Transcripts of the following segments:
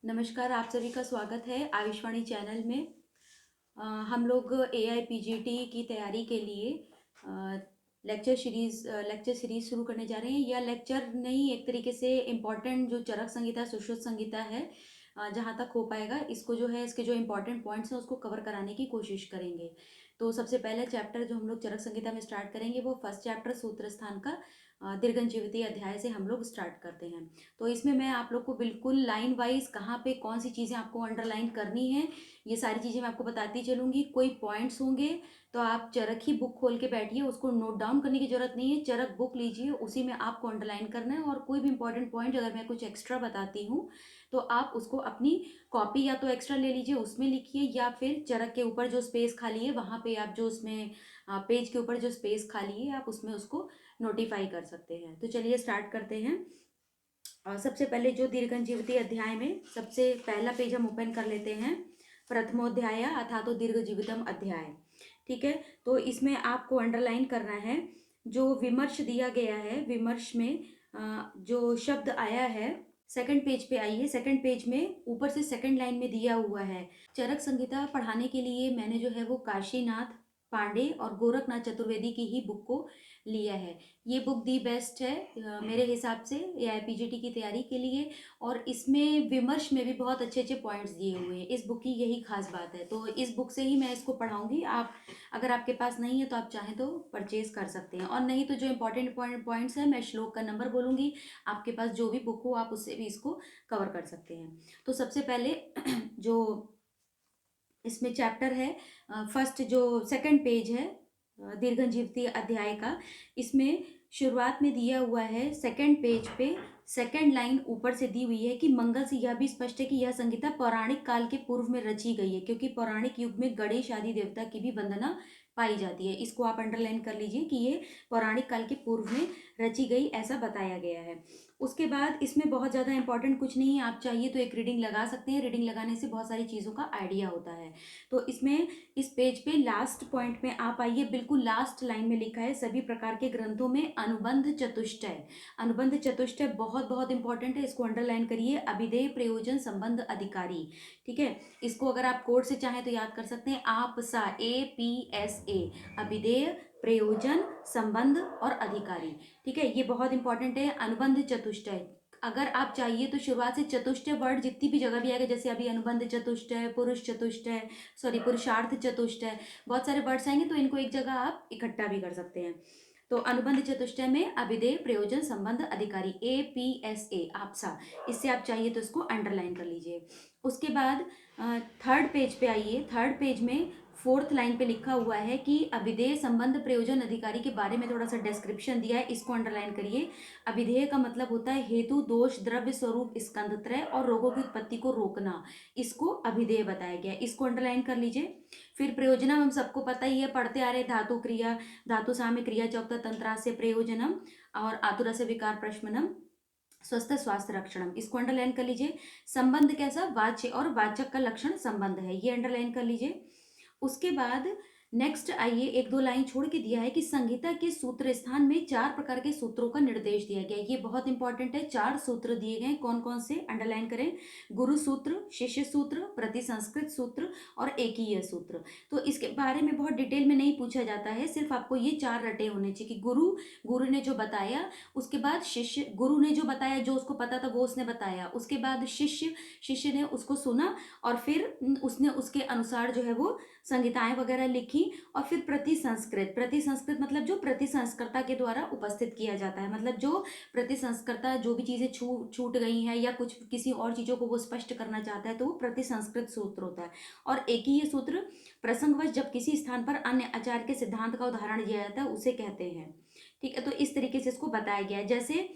नमस्कार, आप सभी का स्वागत है आयुष्वाणी चैनल में। हम लोग एआईपीजीटी की तैयारी के लिए लेक्चर सीरीज शुरू करने जा रहे हैं। या लेक्चर नहीं, एक तरीके से इम्पॉर्टेंट जो चरक संहिता सुश्रुत संहिता है, जहाँ तक हो पाएगा इसको जो है, इसके जो इम्पोर्टेंट पॉइंट्स हैं उसको कवर कराने की कोशिश करेंगे। तो सबसे पहला चैप्टर जो हम लोग चरक संहिता में स्टार्ट करेंगे वो फर्स्ट चैप्टर सूत्र स्थान का दीर्घंजीवितीय अध्याय से हम लोग स्टार्ट करते हैं। तो इसमें मैं आप लोग को बिल्कुल लाइन वाइज कहाँ पे कौन सी चीज़ें आपको अंडरलाइन करनी है, ये सारी चीज़ें मैं आपको बताती चलूँगी। कोई पॉइंट्स होंगे तो आप चरक ही बुक खोल के बैठिए, उसको नोट डाउन करने की जरूरत नहीं है। चरक बुक लीजिए, उसी में आपको अंडरलाइन करना है। और कोई भी इंपॉर्टेंट पॉइंट अगर मैं कुछ एक्स्ट्रा बताती हूँ तो आप उसको अपनी कॉपी या तो एक्स्ट्रा ले लीजिए, उसमें लिखिए, या फिर चरक के ऊपर जो स्पेस खाली है वहाँ पे आप जो उसमें पेज के ऊपर जो स्पेस खाली है आप उसमें उसको नोटिफाई कर सकते हैं। तो चलिए स्टार्ट करते हैं। और सबसे पहले जो दीर्घजीविती अध्याय में सबसे पहला पेज हम ओपन कर लेते हैं, प्रथमोध्याय अथा तो दीर्घ जीवितम अध्याय। ठीक है, तो इसमें आपको अंडरलाइन करना है जो विमर्श दिया गया है। विमर्श में जो शब्द आया है, सेकंड पेज पे आइए। सेकंड पेज में ऊपर से सेकंड लाइन में दिया हुआ है, चरक संहिता पढ़ाने के लिए मैंने जो है वो काशीनाथ पांडे और गोरखनाथ चतुर्वेदी की ही बुक को लिया है। ये बुक दी बेस्ट है मेरे हिसाब से एआईपीजीटी की तैयारी के लिए। और इसमें विमर्श में भी बहुत अच्छे अच्छे पॉइंट्स दिए हुए हैं। इस बुक की यही खास बात है, तो इस बुक से ही मैं इसको पढ़ाऊंगी। आप अगर आपके पास नहीं है तो आप चाहें तो परचेज कर सकते हैं, और नहीं तो जो इंपॉर्टेंट पॉइंट्स है मैं श्लोक का नंबर बोलूंगी, आपके पास जो भी बुक हो आप उससे भी इसको कवर कर सकते हैं। तो सबसे पहले जो इसमें चैप्टर है, फर्स्ट जो सेकंड पेज है दीर्घजीविती अध्याय का, इसमें शुरुआत में दिया हुआ है सेकंड पेज पे, सेकंड लाइन ऊपर से दी हुई है कि मंगल से यह भी स्पष्ट है कि यह संगीता पौराणिक काल के पूर्व में रची गई है, क्योंकि पौराणिक युग में गणेश आदि देवता की भी वंदना पाई जाती है। इसको आप अंडरलाइन कर लीजिए कि ये पौराणिक काल के पूर्व में रची गई, ऐसा बताया गया है। उसके बाद इसमें बहुत ज़्यादा इंपॉर्टेंट कुछ नहीं है, आप चाहिए तो एक रीडिंग लगा सकते हैं। रीडिंग लगाने से बहुत सारी चीज़ों का आइडिया होता है। तो इसमें इस पेज पे लास्ट पॉइंट में आप आइए, बिल्कुल लास्ट लाइन में लिखा है सभी प्रकार के ग्रंथों में अनुबंध चतुष्टय। अनुबंध चतुष्टय बहुत बहुत इंपॉर्टेंट है, इसको अंडरलाइन करिए। अभिधेय प्रयोजन संबंध अधिकारी, ठीक है। इसको अगर आप कोड से चाहें तो याद कर सकते हैं, आप सा APSA, अभिधेय प्रयोजन संबंध और अधिकारी। ठीक है, ये बहुत इंपॉर्टेंट है। अनुबंध चतुष्टय अगर आप चाहिए तो शुरुआत से चतुष्टय वर्ड जितनी भी जगह भी आएगा, जैसे अभी अनुबंध चतुष्टय, पुरुष चतुष्टय, सॉरी पुरुषार्थ चतुष्टय, बहुत सारे वर्ड्स आएंगे तो इनको एक जगह आप इकट्ठा भी कर सकते हैं। तो अनुबंध चतुष्टय में अभिधेय प्रयोजन संबंध अधिकारी, APSA, आपसा, इससे आप चाहिए तो इसको अंडरलाइन कर लीजिए। उसके बाद थर्ड पेज पे आइए। थर्ड पेज में फोर्थ लाइन पे लिखा हुआ है कि अभिधेय संबंध प्रयोजन अधिकारी के बारे में थोड़ा सा डिस्क्रिप्शन दिया है, इसको अंडरलाइन करिए। अभिधेय का मतलब होता है हेतु, दोष, द्रव्य, स्वरूप, स्कंदत्रय और रोगों की उत्पत्ति को रोकना, इसको अभिधेय बताया गया है, इसको अंडरलाइन कर लीजिए। फिर प्रयोजनम हम सबको पता ही है, पढ़ते आ रहे, धातु क्रिया, धातु साम्य क्रिया चौथा तंत्रास्य प्रयोजनम और आतुरस्य विकार प्रशमनम स्वस्थ स्वास्थ्य रक्षणम, इसको अंडरलाइन कर लीजिए। संबंध कैसा, वाच्य और वाचक का लक्षण संबंध है, ये अंडरलाइन कर लीजिए। उसके बाद नेक्स्ट आइए, एक दो लाइन छोड़ के दिया है कि संहिता के सूत्र स्थान में 4 प्रकार के सूत्रों का निर्देश दिया गया है। ये बहुत इंपॉर्टेंट है, 4 सूत्र दिए गए, कौन कौन से अंडरलाइन करें, गुरु सूत्र, शिष्य सूत्र, प्रतिसंस्कृत सूत्र और एकीय सूत्र। तो इसके बारे में बहुत डिटेल में नहीं पूछा जाता है, सिर्फ आपको ये 4 रटे होने चाहिए कि गुरु ने जो बताया, उसके बाद शिष्य, गुरु ने जो बताया, जो उसको पता था वो उसने बताया, उसके बाद शिष्य ने उसको सुना और फिर उसने उसके अनुसार जो है वो संहिताएं वगैरह लिखी। और फिर प्रति संस्कृत मतलब जो प्रति संस्कर्ता के द्वारा उपस्थित किया जाता है, मतलब जो प्रति संस्कर्ता जो भी चीजें छूट गई हैं या कुछ किसी और चीजों को वो स्पष्ट करना चाहता है तो वो प्रति संस्कृत सूत्र होता है। और एक ही ये सूत्र प्रसंगवश जब किसी स्थान पर अन्य आचार्य के सिद्धांत का उदाहरण दिया जाता है उसे कहते हैं। ठीक है, तो इस तरीके से इसको बताया गया है। जैसे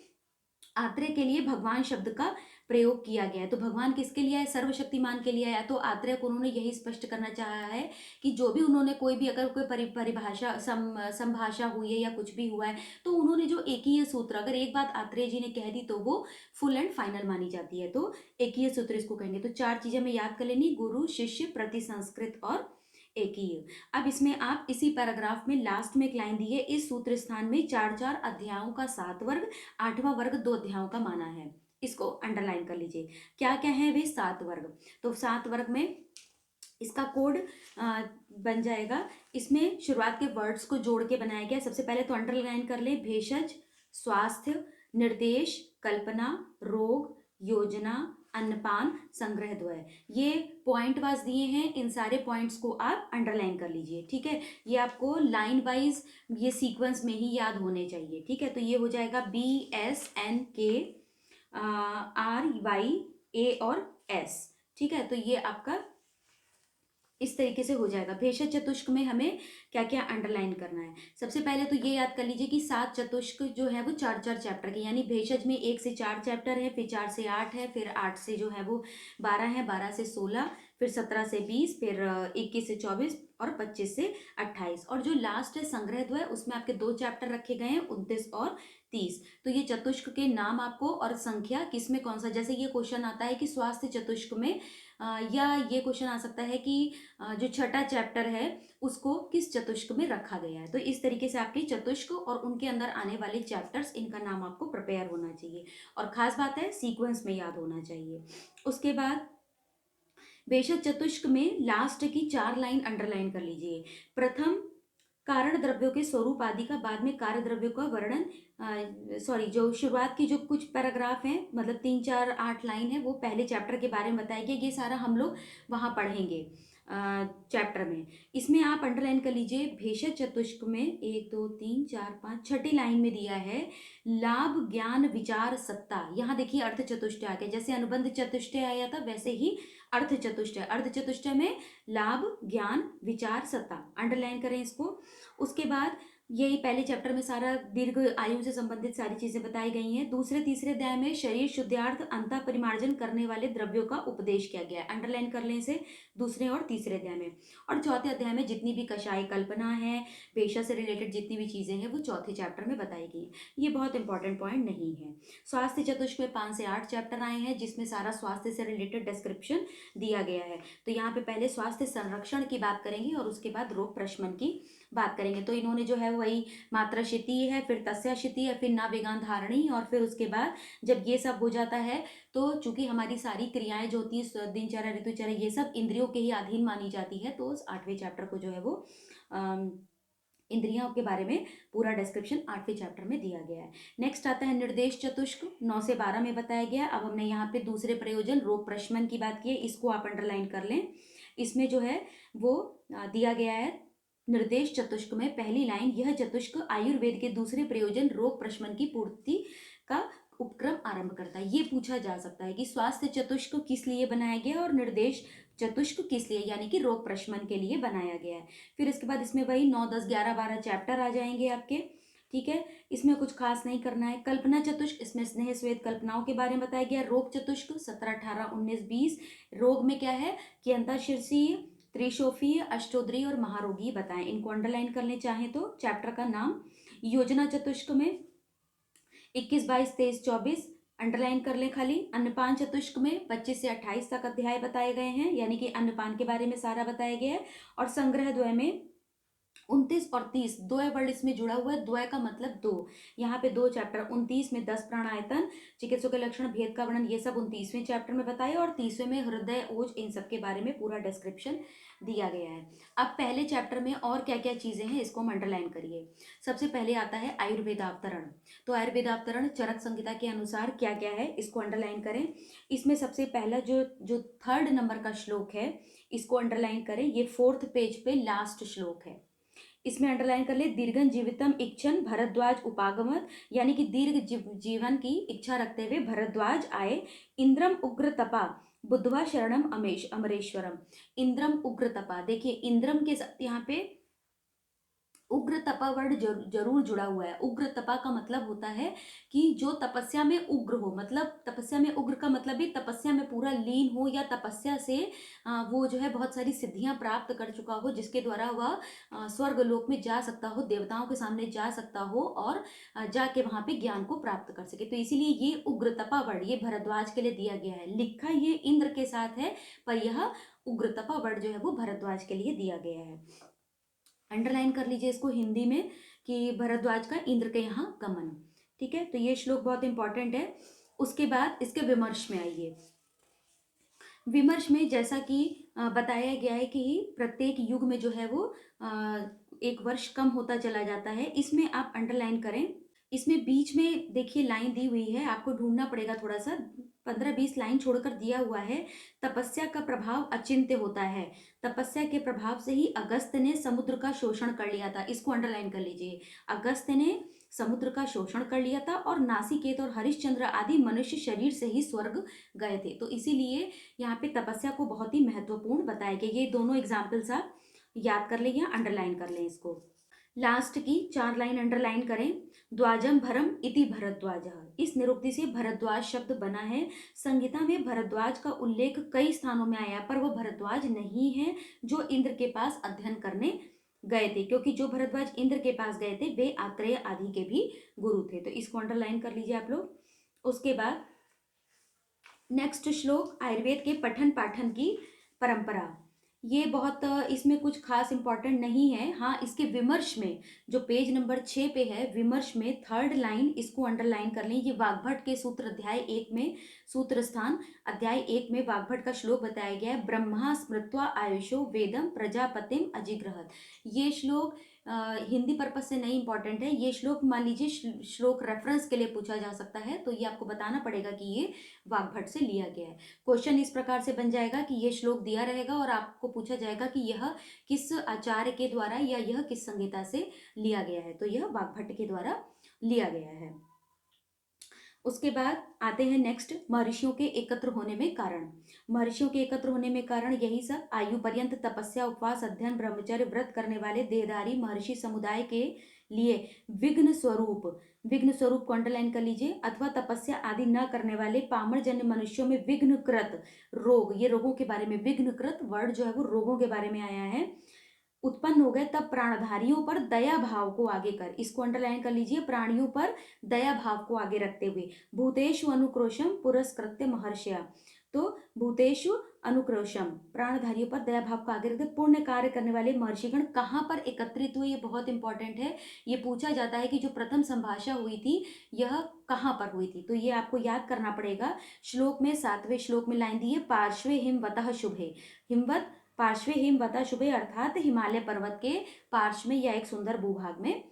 आत्रेय के लिए भगवान शब्द का प्रयोग किया गया है, तो भगवान किसके लिए है, सर्वशक्तिमान के लिए है। तो आत्रेय को उन्होंने यही स्पष्ट करना चाहा है कि जो भी उन्होंने कोई भी अगर कोई परिभाषा संभाषा हुई है या कुछ भी हुआ है तो उन्होंने जो एक ही सूत्र, अगर एक बात आत्रेय जी ने कह दी तो वो फुल एंड फाइनल मानी जाती है, तो एक ही सूत्र इसको कहेंगे। तो 4 चीजें हमें याद कर लेनी, गुरु, शिष्य, प्रति संस्कृत और एक ही। अब इसमें आप इसी पैराग्राफ में लास्ट में एक लाइन दी है, इस सूत्र स्थान में 4 4 अध्यायों का 7 वर्ग, 8वां वर्ग 2 अध्यायों का माना है। इसको अंडरलाइन कर लीजिए। क्या क्या है वे 7 वर्ग। तो 7 वर्ग में इसका कोड बन जाएगा। इसमें शुरुआत के वर्ड्स को जोड़ के बनाया गया। सबसे पहले तो अंडरलाइन कर ले, भेषज, स्वास्थ्य, निर्देश, कल्पना, रोग, योजना, अन्नपान, संग्रह द्वय। ये पॉइंट वाइज दिए हैं, इन सारे पॉइंट्स को आप अंडरलाइन कर लीजिए। ठीक है, ये आपको लाइन वाइज ये सीक्वेंस में ही याद होने चाहिए। ठीक है, तो ये हो जाएगा BSNK RY A और S। ठीक है, तो ये आपका इस तरीके से हो जाएगा। भेषज चतुष्क में हमें क्या क्या अंडरलाइन करना है। सबसे पहले तो ये याद कर लीजिए कि 7 चतुष्क जो है वो 4-4 चैप्टर के, यानी भेषज में 1 से 4 चैप्टर है, फिर 4 से 8 है, फिर 8 से जो है वो 12 है, 12 से 16, फिर 17 से 20, फिर 21 से 24 और 25 से 28। और जो लास्ट है संग्रह द्वय, उसमें आपके 2 चैप्टर रखे गए हैं, 29 और 30। तो ये चतुष्क के नाम आपको और संख्या किसमें कौन सा, जैसे ये क्वेश्चन आता है कि स्वास्थ्य चतुष्क में, या ये क्वेश्चन आ सकता है कि जो छठा चैप्टर है उसको किस चतुष्क में रखा गया है। तो इस तरीके से आपके चतुष्क और उनके अंदर आने वाले चैप्टर्स, इनका नाम आपको प्रिपेयर होना चाहिए। और खास बात है सीक्वेंस में याद होना चाहिए। उसके बाद बेशक चतुष्क में लास्ट की 4 लाइन अंडरलाइन कर लीजिए। प्रथम कारण द्रव्यों के स्वरूप आदि का, बाद में कार्य द्रव्यों का वर्णन, सॉरी जो शुरुआत की जो कुछ पैराग्राफ हैं, मतलब 3, 4, 8 लाइन है, वो पहले चैप्टर के बारे में बताया गया। ये सारा हम लोग वहाँ पढ़ेंगे चैप्टर में। इसमें आप अंडरलाइन कर लीजिए। भेषज चतुष्क में 1 2 3 4 5 छठी लाइन में दिया है लाभ ज्ञान विचार सत्ता। यहाँ देखिए अर्थ चतुष्टय आ गया, जैसे अनुबंध चतुष्टय आया था वैसे ही अर्थ चतुष्टय। अर्थ चतुष्टय में लाभ ज्ञान विचार सत्ता, अंडरलाइन करें इसको। उसके बाद यही पहले चैप्टर में सारा दीर्घ आयु से संबंधित सारी चीजें बताई गई हैं। दूसरे तीसरे अध्याय में शरीर शुद्धार्थ अंतः परिमार्जन करने वाले द्रव्यों का उपदेश किया गया है, अंडरलाइन कर लें इसे दूसरे और तीसरे अध्याय में। और चौथे अध्याय में जितनी भी कषाय कल्पना है, पेशा से रिलेटेड जितनी भी चीजें हैं वो चौथे चैप्टर में बताई गई। ये बहुत इंपॉर्टेंट पॉइंट नहीं है। स्वास्थ्य चतुष्क में 5 से 8 चैप्टर आए हैं, जिसमें सारा स्वास्थ्य से रिलेटेड डिस्क्रिप्शन दिया गया है। तो यहाँ पे पहले स्वास्थ्य संरक्षण की बात करेंगे और उसके बाद रोग प्रशमन की बात करेंगे। तो इन्होंने जो है वही मात्रा क्षिति है, फिर तस्या क्षिति है, फिर नावेगान धारणी, और फिर उसके बाद जब ये सब हो जाता है तो चूंकि हमारी सारी क्रियाएं जो होती है, दिनचर्या ऋतुचर्या, ये सब इंद्रियों के ही अधीन मानी जाती है। तो उस 8वें चैप्टर को जो है वो इंद्रियों के बारे में पूरा डिस्क्रिप्शन 8वें चैप्टर में दिया गया है। नेक्स्ट आता है निर्देश चतुष्क, 9 से 12 में बताया गया। अब हमने यहाँ पे दूसरे प्रयोजन रोग प्रशमन की बात की है, इसको आप अंडरलाइन कर लें। इसमें जो है वो दिया गया है निर्देश चतुष्क में पहली लाइन, यह चतुष्क आयुर्वेद के दूसरे प्रयोजन रोग प्रशमन की पूर्ति का उपक्रम आरंभ करता है। ये पूछा जा सकता है कि स्वास्थ्य चतुष्क किस लिए बनाया गया और निर्देश चतुष्क किस लिए, यानी कि रोग प्रशमन के लिए बनाया गया है। फिर इसके बाद इसमें वही 9 10 11 12 चैप्टर आ जाएंगे आपके। ठीक है, इसमें कुछ खास नहीं करना है। कल्पना चतुष्क, इसमें स्नेह स्वेद कल्पनाओं के बारे में बताया गया। रोग चतुष्क 17 18 19 20, रोग में क्या है कि अंतःशिरसीय, त्रिशोफीय, अष्टोदरी और महारोगी बताएं। इनको अंडरलाइन करने चाहें तो चैप्टर का नाम। योजना चतुष्क में 21 22 23 24 अंडरलाइन कर लें खाली। अन्नपान चतुष्क में 25 से 28 तक अध्याय बताए गए हैं, यानी कि अन्नपान के बारे में सारा बताया गया है। और संग्रह द्वय में 29 और 30, द्वय वर्ड इसमें जुड़ा हुआ है। द्वय का मतलब दो, यहाँ पे 2 चैप्टर। 29 में 10 प्राणायतन, चिकित्सक के लक्षण, भेद का वर्णन, ये सब 29वें चैप्टर में बताया। और 30वें में हृदय, ओज, इन सब के बारे में पूरा डिस्क्रिप्शन दिया गया है। अब पहले चैप्टर में और क्या क्या चीजें हैं इसको हम अंडरलाइन करिए। सबसे पहले आता है आयुर्वेदावतरण। तो आयुर्वेदावतरण चरक संहिता के अनुसार क्या क्या है इसको अंडरलाइन करें। इसमें सबसे पहला जो जो 3rd नंबर का श्लोक है इसको अंडरलाइन करें। ये 4th पेज पे लास्ट श्लोक है। इसमें अंडरलाइन कर ले, दीर्घन जीवितम इच्छन भरद्वाज उपागमत, यानी कि दीर्घ जीवन की इच्छा रखते हुए भरद्वाज आए। इंद्रम उग्र तपा बुद्धवा शरणम अमरेश्वरम। इंद्रम उग्र तपा, देखिए इंद्रम के साथ यहाँ पे उग्र तपा वर्ड जरूर जुड़ा हुआ है। उग्र तपा का मतलब होता है कि जो तपस्या में उग्र हो, मतलब तपस्या में उग्र का मतलब भी तपस्या में पूरा लीन हो, या तपस्या से वो जो है बहुत सारी सिद्धियां प्राप्त कर चुका हो, जिसके द्वारा वह स्वर्ग लोक में जा सकता हो, देवताओं के सामने जा सकता हो और जाके वहां पे ज्ञान को प्राप्त कर सके। तो इसीलिए ये उग्र तपा वर्ड ये भरद्वाज के लिए दिया गया है। लिखा ये इंद्र के साथ है, पर यह उग्र तपा वर्ड जो है वो भरद्वाज के लिए दिया गया है। अंडरलाइन कर लीजिए इसको हिंदी में कि भरद्वाज का इंद्र के यहाँ गमन। ठीक है, तो ये श्लोक बहुत इंपॉर्टेंट है। उसके बाद इसके विमर्श में आइए। विमर्श में जैसा कि बताया गया है कि प्रत्येक युग में जो है वो एक वर्ष कम होता चला जाता है। इसमें आप अंडरलाइन करें। इसमें बीच में देखिए लाइन दी हुई है, आपको ढूंढना पड़ेगा थोड़ा सा, 15-20 लाइन छोड़कर दिया हुआ है। तपस्या का प्रभाव अचिंत्य होता है। तपस्या के प्रभाव से ही अगस्त ने समुद्र का शोषण कर लिया था। इसको अंडरलाइन कर लीजिए। अगस्त ने समुद्र का शोषण कर लिया था और नासिकेत और हरिश्चंद्र आदि मनुष्य शरीर से ही स्वर्ग गए थे। तो इसीलिए यहाँ पे तपस्या को बहुत ही महत्वपूर्ण बताया गया। ये दोनों एग्जाम्पल्स आप याद कर लें या अंडरलाइन कर लें इसको। लास्ट की 4 लाइन अंडरलाइन करें। द्वाजम भरम इति भरद्वाज। इस निरुक्ति से भरद्वाज शब्द बना है। संहिता में भरद्वाज का उल्लेख कई स्थानों में आया, पर वो भरद्वाज नहीं है जो इंद्र के पास अध्ययन करने गए थे, क्योंकि जो भरद्वाज इंद्र के पास गए थे वे आत्रेय आदि के भी गुरु थे। तो इसको अंडरलाइन कर लीजिए आप लोग। उसके बाद नेक्स्ट श्लोक, आयुर्वेद के पठन पाठन की परंपरा। ये बहुत इसमें कुछ खास इंपॉर्टेंट नहीं है। हाँ, इसके विमर्श में जो पेज नंबर 6 पे है, विमर्श में 3rd लाइन इसको अंडरलाइन कर लें। ये वाग्भट के सूत्र अध्याय 1 में, सूत्र स्थान अध्याय 1 में वाग्भट का श्लोक बताया गया है। ब्रह्मा स्मृत्वा आयुषो वेदम प्रजापतिम अजिग्रहत। ये श्लोक हिंदी पर्पज से नहीं इंपॉर्टेंट है। ये श्लोक मान लीजिए श्लोक रेफरेंस के लिए पूछा जा सकता है, तो ये आपको बताना पड़ेगा कि ये वाग्भट से लिया गया है। क्वेश्चन इस प्रकार से बन जाएगा कि ये श्लोक दिया रहेगा और आपको पूछा जाएगा कि यह किस आचार्य के द्वारा या यह किस संहिता से लिया गया है। तो यह वाग्भट के द्वारा लिया गया है। उसके बाद आते हैं नेक्स्ट, महर्षियों के एकत्र होने में कारण। महर्षियों के एकत्र होने में कारण यही सब, आयु पर्यंत तपस्या उपवास अध्ययन ब्रह्मचर्य व्रत करने वाले देहधारी महर्षि समुदाय के लिए विघ्न स्वरूप को अंडरलाइन कर लीजिए। अथवा तपस्या आदि न करने वाले पामर जन्य मनुष्यों में विघ्नकृत रोग, ये रोगों के बारे में, विघ्नकृत वर्ड जो है वो रोगों के बारे में आया है, उत्पन्न हो गए, तब प्राणधारियों पर दया भाव को आगे कर, इसको अंडरलाइन कर लीजिए, प्राणियों पर दया भाव को आगे रखते हुए। भूतेषु अनुक्रोशम पुरस्कृत्य महर्षया। तो भूतेषु अनुक्रोशम, प्राणधारियों पर दया भाव को आगे रखते पुण्य कार्य करने वाले महर्षिगण कहाँ पर एकत्रित हुए, ये बहुत इंपॉर्टेंट है। ये पूछा जाता है कि जो प्रथम संभाषा हुई थी यह कहाँ पर हुई थी, तो ये आपको याद करना पड़ेगा। श्लोक में 7वें श्लोक में लाइन दी है, पार्श्वे हिमवतः शुभे। हिमवत पार्श्वे हिमवता शुभे, अर्थात हिमालय पर्वत के पार्श्व में या एक सुंदर भूभाग में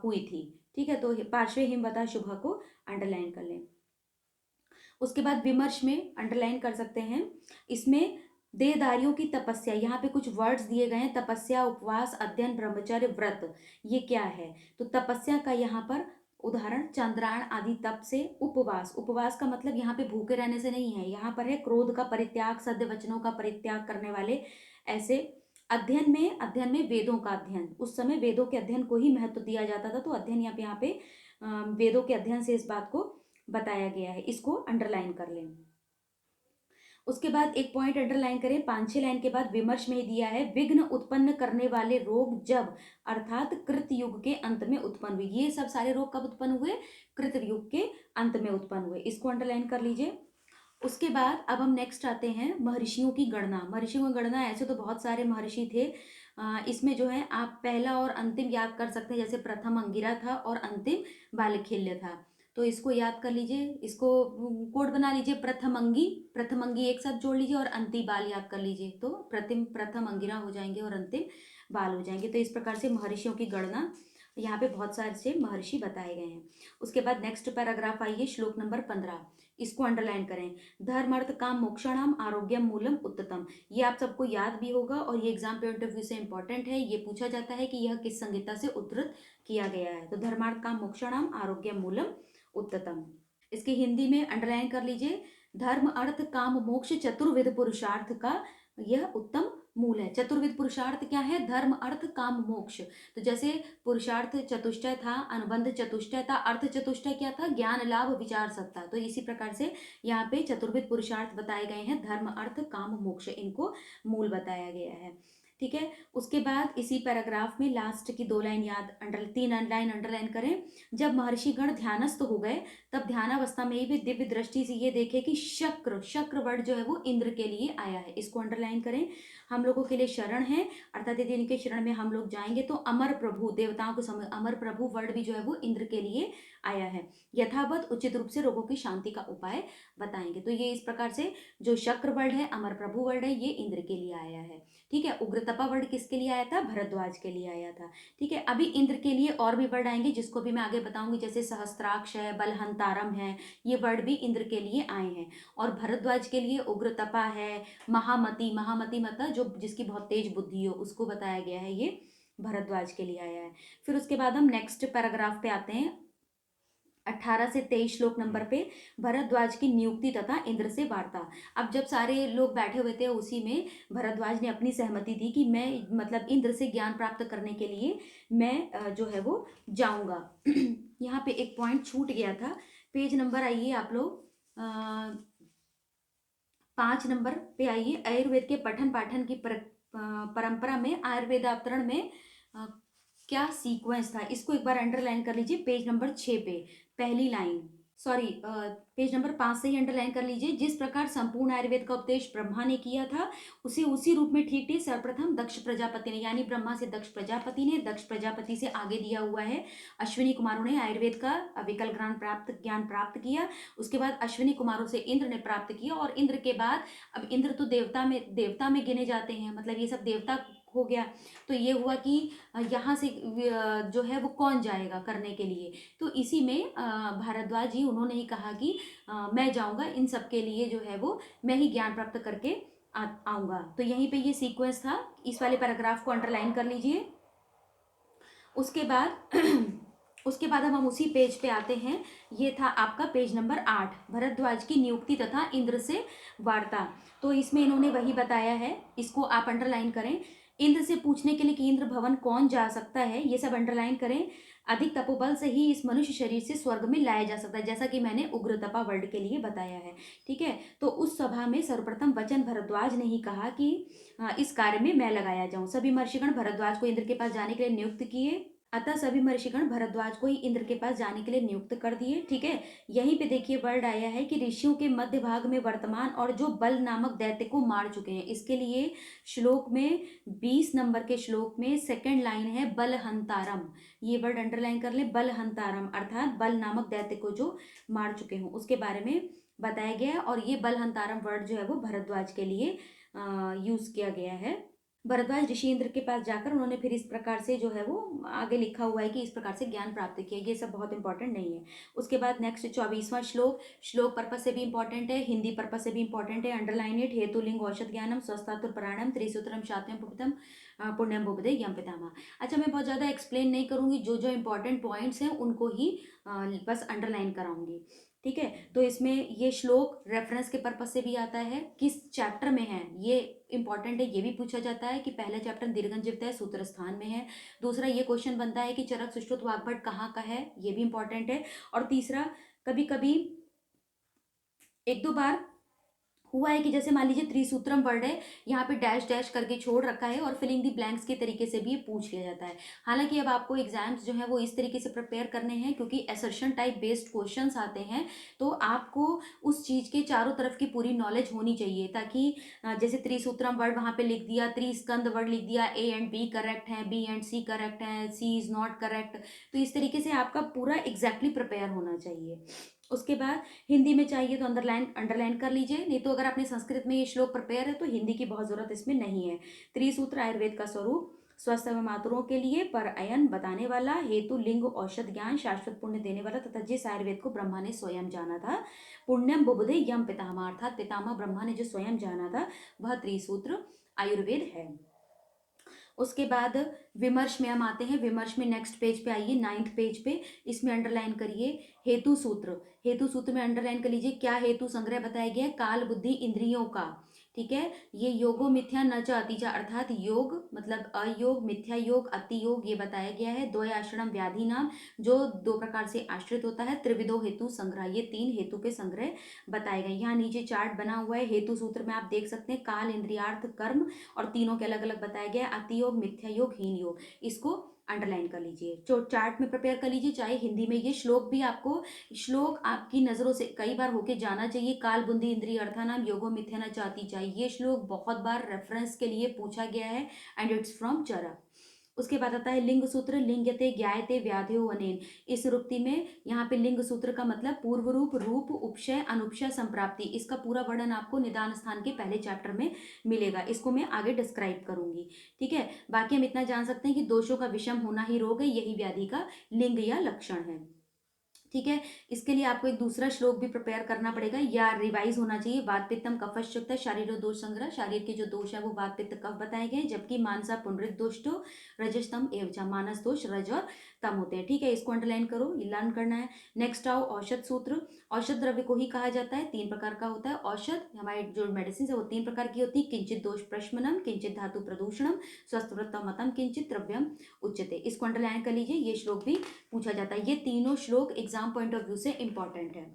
हुई थी। ठीक है, तो पार्श्वे हिमवता शुभ को अंडरलाइन कर लें। उसके बाद विमर्श में अंडरलाइन कर सकते हैं। इसमें देहधारियों की तपस्या, यहाँ पे कुछ वर्ड्स दिए गए हैं, तपस्या उपवास अध्ययन ब्रह्मचर्य व्रत, ये क्या है। तो तपस्या का यहाँ पर उदाहरण चंद्रायण आदि तप से, उपवास, उपवास का मतलब यहाँ पे भूखे रहने से नहीं है, यहाँ पर है क्रोध का परित्याग, सद्य वचनों का परित्याग करने वाले ऐसे। अध्ययन में वेदों का अध्ययन, उस समय वेदों के अध्ययन को ही महत्व दिया जाता था, तो अध्ययन यहाँ पे वेदों के अध्ययन से इस बात को बताया गया है, इसको अंडरलाइन कर लें। उसके बाद एक पॉइंट अंडरलाइन करें, 5-6 लाइन के बाद विमर्श में दिया है, विघ्न उत्पन्न करने वाले रोग जब, अर्थात कृत युग के अंत में उत्पन्न हुए। ये सब सारे रोग कब उत्पन्न हुए, कृत युग के अंत में उत्पन्न हुए, इसको अंडरलाइन कर लीजिए। उसके बाद अब हम नेक्स्ट आते हैं महर्षियों की गणना। महर्षियों की गणना, ऐसे तो बहुत सारे महर्षि थे, इसमें जो है आप पहला और अंतिम याद कर सकते हैं, जैसे प्रथम अंगिरा था और अंतिम बालखिल्य था, तो इसको याद कर लीजिए, इसको कोड बना लीजिए, प्रथम अंगी एक साथ जोड़ लीजिए और अंतिम बाल याद कर लीजिए, तो प्रथम अंगिरा हो जाएंगे और अंतिम बाल हो जाएंगे। तो इस प्रकार से महर्षियों की गणना, यहाँ पे बहुत सारे से महर्षि बताए गए हैं। उसके बाद नेक्स्ट पैराग्राफ आइए, श्लोक नंबर 15, इसको अंडरलाइन करें, धर्म अर्थ काम मोक्षाणाम आरोग्यम मूलम उत्तम। ये आप सबको याद भी होगा और ये एग्जाम पॉइंट ऑफ व्यू से इंपॉर्टेंट है। ये पूछा जाता है कि यह किस संहिता से उद्धृत किया गया है, तो धर्मार्थ काम मोक्षाणाम आरोग्यम मूलम उत्तम। इसके हिंदी में अंडरलाइन कर लीजिए, धर्म अर्थ काम मोक्ष चतुर्विध पुरुषार्थ का यह उत्तम मूल है। चतुर्विध पुरुषार्थ क्या है, धर्म अर्थ काम मोक्ष। तो जैसे पुरुषार्थ चतुष्टय था, अनुबंध चतुष्टय था, अर्थ चतुष्टय क्या था, ज्ञान लाभ विचार सत्ता। तो इसी प्रकार से यहाँ पे चतुर्विध पुरुषार्थ बताए गए हैं, धर्म अर्थ काम मोक्ष, इनको मूल बताया गया है। ठीक है। उसके बाद इसी पैराग्राफ में लास्ट की 2 लाइन याद अंडर 3 लाइन अंडरलाइन करें। जब महर्षिगण ध्यानस्थ हो गए तब ध्यानावस्था में ही वे दिव्य दृष्टि से ये देखे कि शक्र शक्र वर्ड जो है वो इंद्र के लिए आया है, इसको अंडरलाइन करें। हम लोगों के लिए शरण है, अर्थात यदि इनके शरण में हम लोग जाएंगे तो अमर प्रभु देवताओं को समझ, अमर प्रभु वर्ड भी जो है वो इंद्र के लिए आया है। यथावत उचित रूप से रोगों की शांति का उपाय बताएंगे। तो ये इस प्रकार से जो शक्र वर्ड है, अमर प्रभु वर्ड है, ये इंद्र के लिए आया है। ठीक है। उग्रतपा वर्ड किसके लिए आया था? भरद्वाज के लिए आया था। ठीक है। अभी इंद्र के लिए और भी वर्ड आएंगे जिसको भी मैं आगे बताऊंगी, जैसे सहस्त्राक्ष है, बलहंतारम है, ये वर्ड भी इंद्र के लिए आए हैं। और भरद्वाज के लिए उग्रतपा है, महामती, महामती मतलब जो जिसकी बहुत तेज बुद्धि हो उसको बताया गया है, ये भरद्वाज के लिए आया है। फिर उसके बाद हम नेक्स्ट पैराग्राफ पे आते हैं, 18 से 23 श्लोक नंबर पे, भरद्वाज की नियुक्ति तथा इंद्र से वार्ता। अब जब सारे लोग बैठे हुए थे उसी में भरद्वाज ने अपनी सहमति दी कि मैं मतलब इंद्र से ज्ञान प्राप्त करने के लिए मैं जो है वो जाऊंगा। यहाँ पे एक पॉइंट छूट गया था, पेज नंबर आइए आप लोग 5 नंबर पे आइए। आयुर्वेद के पठन पाठन की परंपरा में आयुर्वेदावतरण में क्या सीक्वेंस था, इसको एक बार अंडरलाइन कर लीजिए। पेज नंबर 6 पे पहली लाइन, सॉरी पेज नंबर 5 से ही अंडरलाइन कर लीजिए। जिस प्रकार संपूर्ण आयुर्वेद का उपदेश ब्रह्मा ने किया था उसे उसी रूप में ठीक ठीक सर्वप्रथम दक्ष प्रजापति ने, यानी ब्रह्मा से दक्ष प्रजापति ने, दक्ष प्रजापति से आगे दिया हुआ है अश्विनी कुमारों ने आयुर्वेद का विकल ज्ञान प्राप्त किया। उसके बाद अश्विनी कुमारों से इंद्र ने प्राप्त किया, और इंद्र के बाद, अब इंद्र तो देवता में गिने जाते हैं, मतलब ये सब देवता हो गया। तो ये हुआ कि यहाँ से जो है वो कौन जाएगा करने के लिए, तो इसी में भारद्वाज जी उन्होंने ही कहा कि मैं जाऊंगा, इन सब के लिए जो है वो मैं ही ज्ञान प्राप्त करके आऊंगा। तो यहीं पे ये सीक्वेंस था, इस वाले पैराग्राफ को अंडरलाइन कर लीजिए। उसके बाद उसके बाद हम उसी पेज पे आते हैं, ये था आपका पेज नंबर 8, भरद्वाज की नियुक्ति तथा इंद्र से वार्ता। तो इसमें इन्होंने वही बताया है, इसको आप अंडरलाइन करें। इंद्र से पूछने के लिए कि इंद्र भवन कौन जा सकता है, ये सब अंडरलाइन करें। अधिक तपोबल से ही इस मनुष्य शरीर से स्वर्ग में लाया जा सकता है, जैसा कि मैंने उग्रतपा वर्ड के लिए बताया है। ठीक है। तो उस सभा में सर्वप्रथम वचन भरद्वाज ने ही कहा कि इस कार्य में मैं लगाया जाऊं। सभी महर्षिगण भरद्वाज को इंद्र के पास जाने के लिए नियुक्त किए, अतः सभी महर्षिगण भरद्वाज को ही इंद्र के पास जाने के लिए नियुक्त कर दिए। ठीक है। यहीं पे देखिए वर्ड आया है कि ऋषियों के मध्य भाग में वर्तमान और जो बल नामक दैत्य को मार चुके हैं। इसके लिए श्लोक में 20 नंबर के श्लोक में सेकंड लाइन है बलहंतारम, ये वर्ड अंडरलाइन कर ले, बलहंतारम अर्थात बल नामक दैत्य को जो मार चुके हों उसके बारे में बताया गया है। और ये बलहंतारम वर्ड जो है वो भरद्वाज के लिए यूज किया गया है। भरद्वाज ऋषि इंद्र के पास जाकर उन्होंने फिर इस प्रकार से जो है वो आगे लिखा हुआ है कि इस प्रकार से ज्ञान प्राप्त किया, ये सब बहुत इंपॉर्टेंट नहीं है। उसके बाद नेक्स्ट 24वां श्लोक, श्लोक पर्पस से भी इंपॉर्टेंट है, हिंदी पर्पस से भी इंपॉर्टेंट है, अंडरलाइन इट। हेतु लिंग औषध ज्ञानम स्वस्थातुर प्राणम त्रिसूत्रम शात्यम पुपितम पुण्यम बुबदे यम पितामह। अच्छा, मैं बहुत ज़्यादा एक्सप्लेन नहीं करूंगी, जो जो इंपॉर्टेंट पॉइंट्स हैं उनको ही बस अंडरलाइन कराऊंगी। ठीक है। तो इसमें ये श्लोक रेफरेंस के पर्पज से भी आता है, किस चैप्टर में है ये इंपॉर्टेंट है, ये भी पूछा जाता है कि पहला चैप्टर दीर्घंजीवित सूत्र स्थान में है। दूसरा ये क्वेश्चन बनता है कि चरक सुश्रुत वाग्भट कहाँ का है, ये भी इंपॉर्टेंट है। और तीसरा, कभी कभी एक दो बार हुआ है कि जैसे मान लीजिए त्रिसूत्रम वर्ड है, यहाँ पे डैश डैश करके छोड़ रखा है और फिलिंग दी ब्लैंक्स के तरीके से भी ये पूछ लिया जाता है। हालांकि अब आपको एग्जाम्स जो है वो इस तरीके से प्रिपेयर करने हैं क्योंकि असर्शन टाइप बेस्ड क्वेश्चंस आते हैं, तो आपको उस चीज़ के चारों तरफ की पूरी नॉलेज होनी चाहिए, ताकि जैसे त्रिसूत्रम वर्ड वहाँ पे लिख दिया, त्रिस्कंद वर्ड लिख दिया, ए एंड बी करेक्ट है, बी एंड सी करेक्ट है, सी इज नॉट करेक्ट, तो इस तरीके से आपका पूरा एग्जैक्टली प्रिपेयर होना चाहिए। उसके बाद हिंदी में चाहिए तो अंडरलाइन अंडरलाइन कर लीजिए, नहीं तो अगर आपने संस्कृत में ये श्लोक प्रिपेयर है तो हिंदी की बहुत जरूरत इसमें नहीं है। त्रिसूत्र आयुर्वेद का स्वरूप, स्वस्थ मातुरों के लिए पर अयन बताने वाला, हेतु लिंग औषध ज्ञान शाश्वत पुण्य देने वाला, तथा जिस आयुर्वेद को ब्रह्मा ने स्वयं जाना था, पुण्यम बुबुधे यम पितामह अर्थात पितामह ब्रह्मा ने जो स्वयं जाना था वह त्रिसूत्र आयुर्वेद है। उसके बाद विमर्श में हम आते हैं, विमर्श में नेक्स्ट पेज पे आइए, 9th पेज पे, इसमें अंडरलाइन करिए हेतु सूत्र। हेतु सूत्र में अंडरलाइन कर लीजिए क्या हेतु संग्रह बताया गया है, काल बुद्धि इंद्रियों का, ठीक है। ये योगो मिथ्या न च अतिचा, अर्थात योग मतलब अयोग, मिथ्या योग, अति योग, ये बताया गया है। द्वय आश्रम व्याधि नाम, जो दो प्रकार से आश्रित होता है। त्रिविधो हेतु संग्रह, ये तीन हेतु के संग्रह बताए गए। यहाँ नीचे चार्ट बना हुआ है, हेतु सूत्र में आप देख सकते हैं, काल, इंद्रियार्थ, कर्म, और तीनों के अलग अलग बताया गया है। अति योग, मिथ्या योग, हीन योग, इसको अंडरलाइन कर लीजिए, जो चार्ट में प्रिपेयर कर लीजिए, चाहे हिंदी में। ये श्लोक भी आपको, श्लोक आपकी नजरों से कई बार होके जाना चाहिए। काल बुद्धि इंद्रिय अर्थानाम योगो मिथ्या न चाहती चाहिए, ये श्लोक बहुत बार रेफरेंस के लिए पूछा गया है, एंड इट्स फ्रॉम चरक। उसके बाद आता है लिंग सूत्र, लिंगते ज्ञायते व्याध्यो अनेन। इस रुक्ति में यहाँ पे लिंग सूत्र का मतलब पूर्व रूप, रूप, उपशय, अनुपशय, संप्राप्ति, इसका पूरा वर्णन आपको निदान स्थान के पहले चैप्टर में मिलेगा। इसको मैं आगे डिस्क्राइब करूंगी, ठीक है। बाकी हम इतना जान सकते हैं कि दोषों का विषम होना ही रोग है, यही व्याधि का लिंग या लक्षण है, ठीक है। इसके लिए आपको एक दूसरा श्लोक भी प्रिपेयर करना पड़ेगा या रिवाइज होना चाहिए। वात पित्तम कफश्चुक्त शारीरो दोष संग्रह, शरीर के जो दोष है वो वात पित्त कफ बताए गए, जबकि मानसा पुनरिक दोष तो रजस्तम एवं, मानस दोष रज और तम होते हैं, ठीक है। इसको अंडरलाइन करो, ये लर्न करना है। नेक्स्ट आओ औषध सूत्र। औषध द्रव्य को ही कहा जाता है, तीन प्रकार का होता है औषध। हमारे जो मेडिसिन है वो तीन प्रकार की होती है, किंचित दोष प्रशमनम, किंचित धातु प्रदूषणम, स्वस्थ मतम, किंचित द्रव्यम उच्यते। इसको अंडरलाइन कर लीजिए, ये श्लोक भी पूछा जाता है। ये तीनों श्लोक एग्जाम पॉइंट ऑफ व्यू से इंपॉर्टेंट है।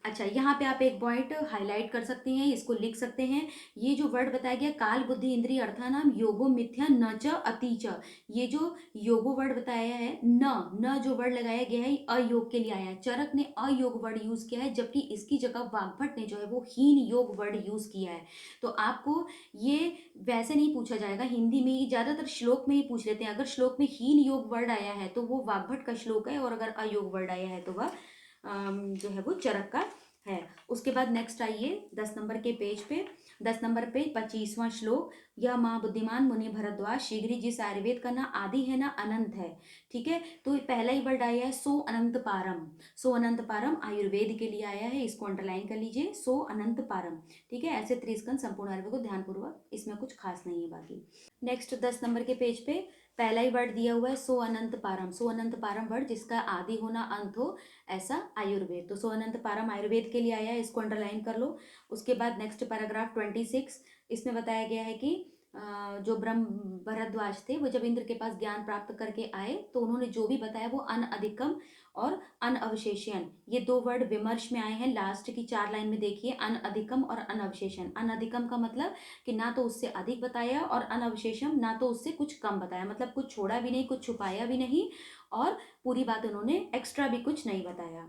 अच्छा, यहाँ पे आप एक पॉइंट हाईलाइट कर सकते हैं, इसको लिख सकते हैं। ये जो वर्ड बताया गया काल बुद्धि इंद्रिय अर्थानाम योगो मिथ्या न च अति च, ये जो योगो वर्ड बताया है, न जो वर्ड लगाया गया है अयोग के लिए आया है। चरक ने अयोग वर्ड यूज किया है, जबकि इसकी जगह वाग्भट ने जो है वो हीन योग वर्ड यूज किया है। तो आपको ये वैसे नहीं पूछा जाएगा, हिंदी में ही ज्यादातर श्लोक में ही पूछ लेते हैं। अगर श्लोक में हीन योग वर्ड आया है तो वो वाग्भट का श्लोक है, और अगर अयोग वर्ड आया है तो वह जो है वो चरक का है। उसके बाद नेक्स्ट आइए 10 नंबर के पेज पे, 10 नंबर पे 25वां श्लोक। यह महाबुद्धिमान मुनि भरद्वाज शीघ्र ही, जिस आयुर्वेद का ना आदि है ना अनंत है, ठीक है। तो पहला ही वर्ड आया है सो अनंत पारम, सो अनंत पारम आयुर्वेद के लिए आया है, इसको अंडरलाइन कर लीजिए, सो अनंत पारम, ठीक है। ऐसे त्रिस्कंद संपूर्ण आयुर्वेद को ध्यानपूर्वक, इसमें कुछ खास नहीं है बाकी। नेक्स्ट 10 नंबर के पेज पे पहला ही वर्ड दिया हुआ है सो अनंत पारम, सो अनंत पारम वर्ड जिसका आदि होना अंत हो, ऐसा आयुर्वेद। तो सो अनंत पारम आयुर्वेद के लिए आया है, इसको अंडरलाइन कर लो। उसके बाद नेक्स्ट पैराग्राफ 26, इसमें बताया गया है कि जो ब्रह्म भरद्वाज थे वो जब इंद्र के पास ज्ञान प्राप्त करके आए तो उन्होंने जो भी बताया वो अन अधिकम और अन अवशेषण, ये दो वर्ड विमर्श में आए हैं। लास्ट की 4 लाइन में देखिए, अन अधिकम और अन अवशेषण। अन अधिकम का मतलब कि ना तो उससे अधिक बताया, और अन अवशेषम ना तो उससे कुछ कम बताया, मतलब कुछ छोड़ा भी नहीं, कुछ छुपाया भी नहीं, और पूरी बात उन्होंने एक्स्ट्रा भी कुछ नहीं बताया।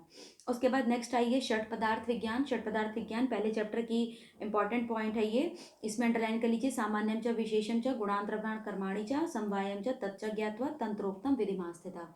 उसके बाद नेक्स्ट आइए षट पदार्थ विज्ञान। षट पदार्थ विज्ञान पहले चैप्टर की इंपॉर्टेंट पॉइंट है ये, इसमें अंडरलाइन कर लीजिए। सामान्यम च विशेषम च गुणांतरभ्राण कर्माणि च समवायम च तच्च ज्ञात्वा तंत्रोक्तम विधिमा स्थिता,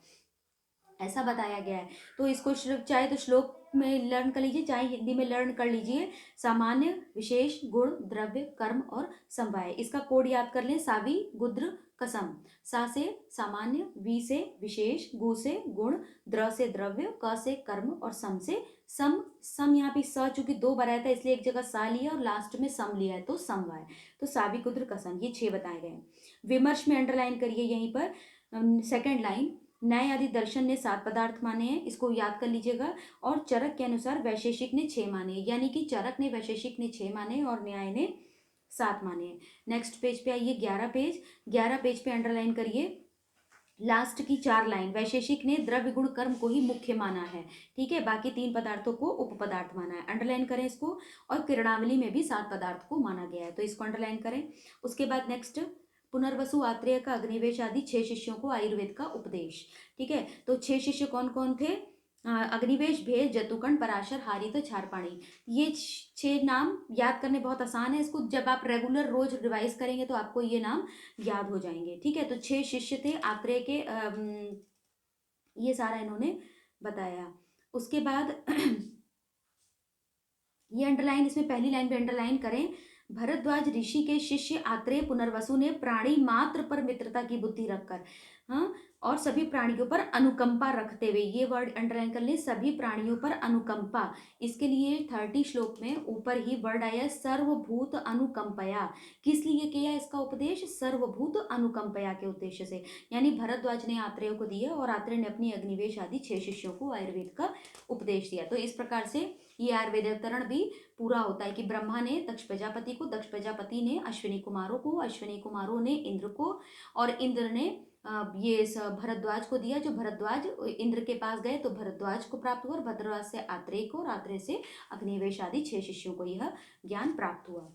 ऐसा बताया गया है। तो इसको चाहे तो श्लोक में लर्न कर लीजिए, चाहे हिंदी में लर्न कर लीजिए। सामान्य, विशेष, गुण, द्रव्य, कर्म और समवाय। इसका कोड याद कर लें, सावी गुद्र कसम। सा से सामान्य, वी से विशेष, गु से गुण, द्र से द्रव्य, क से कर्म और सम से सम। सम यहाँ पे स चूंकि 2 बार आया था इसलिए एक जगह सा लिया और लास्ट में सम लिया है, तो समवाय। तो सावी गुद्र कसम, ये 6 बताए गए हैं। विमर्श में अंडरलाइन करिए यहीं पर सेकेंड लाइन, न्याय आदि दर्शन ने 7 पदार्थ माने हैं, इसको याद कर लीजिएगा। और चरक के अनुसार वैशेषिक ने 6 माने, यानी कि चरक ने वैशेषिक ने 6 माने और न्याय ने 7 माने। नेक्स्ट पेज पे आइए, 11 पेज पे अंडरलाइन करिए लास्ट की 4 लाइन। वैशेषिक ने द्रव्य गुण कर्म को ही मुख्य माना है, ठीक है, बाकी 3 पदार्थों को उप पदार्थ माना है, अंडरलाइन करें इसको। और किरणावली में भी 7 पदार्थ को माना गया है, तो इसको अंडरलाइन करें। उसके बाद नेक्स्ट, पुनर्वसु, आत्रेय का अग्निवेश आदि 6 शिष्यों को आयुर्वेद का उपदेश, ठीक है। तो 6 शिष्य कौन कौन थे? अग्निवेश, भेद, जतुकर्ण, पराशर, हारित, छारपाणी। ये 6 नाम याद करने बहुत आसान है, इसको जब आप रेगुलर रोज रिवाइज करेंगे तो आपको ये नाम याद हो जाएंगे, ठीक है। तो 6 शिष्य थे आत्रेय के, ये सारा इन्होंने बताया। उसके बाद ये अंडरलाइन, इसमें पहली लाइन पे अंडरलाइन करें, भरद्वाज ऋषि के शिष्य आत्रेय पुनर्वसु ने प्राणी मात्र पर मित्रता की बुद्धि रखकर, हाँ, और सभी प्राणियों पर अनुकंपा रखते हुए, ये वर्ड अंडरलाइन कर लें, सभी प्राणियों पर अनुकंपा। इसके लिए 30 श्लोक में ऊपर ही वर्ड आया सर्वभूत अनुकंपया। किस लिए किया इसका उपदेश? सर्वभूत अनुकंपया के उद्देश्य से। यानी भरद्वाज ने आत्रेय को दिया और आत्रेय ने अपनी अग्निवेश आदि 6 शिष्यों को आयुर्वेद का उपदेश दिया। तो इस प्रकार से ये आयुर्वेद अवतरण भी पूरा होता है कि ब्रह्मा ने दक्ष प्रजापति को, दक्ष प्रजापति ने अश्विनी कुमारों को, अश्विनी कुमारों ने इंद्र को, और इंद्र ने ये भरद्वाज को दिया। जो भरद्वाज इंद्र के पास गए तो भरद्वाज को प्राप्त हुआ, और भरद्वाज से आत्रेय को, और आत्रेय से अग्निवेश आदि 6 शिष्यों को यह ज्ञान प्राप्त हुआ।